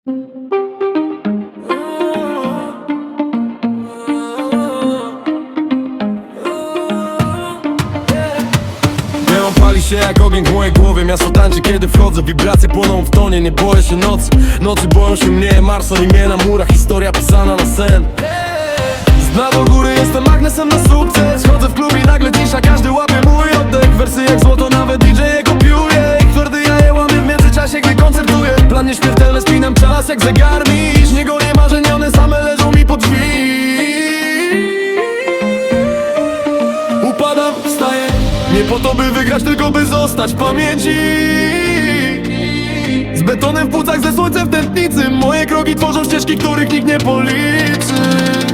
Neon pali się jak ogień w mojej głowie. Miasto tańczy kiedy wchodzę, wibracje płoną w tonie. Nie boję się nocy, nocy boją się mnie. Marson i mnie na murach, historia pisana na sen. Z dna do góry jestem magnesem na sukces. Chodzę w klub i nagle cisza, każdy łapie mój oddech. Wersy jak złoto, nawet DJ je kopiuje. Ich twardy ja je łamię w międzyczasie, gdy koncertuję. Plan nieśmiertelny, spinam czas jak zegarmistrz. Nie gonię marzeń, one same leżą mi pod drzwi. Upadam, wstaję, nie po to by wygrać, tylko by zostać w pamięci. Z betonem w płucach, ze słońcem w tętnicy. Moje kroki tworzą ścieżki, których nikt nie policzy.